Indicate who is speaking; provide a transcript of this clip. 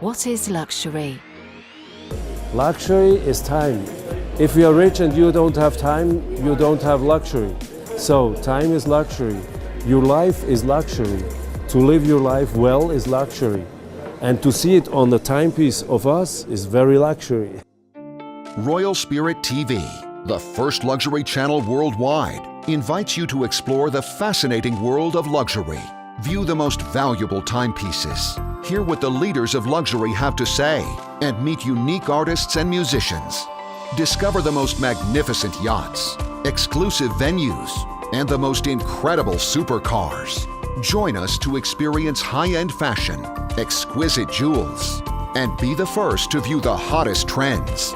Speaker 1: What is luxury?
Speaker 2: Luxury is time. If you are rich and you don't have time, you don't have luxury. So time is luxury. Your life is luxury. To live your life well is luxury. And to see it on the timepiece of us is very luxury.
Speaker 3: Royal Spirit TV, the first luxury channel worldwide, invites you to explore the fascinating world of luxury. View the most valuable timepieces, hear what the leaders of luxury have to say, and meet unique artists and musicians. Discover the most magnificent yachts, exclusive venues, and the most incredible supercars. Join us to experience high-end fashion, exquisite jewels, and be the first to view the hottest trends.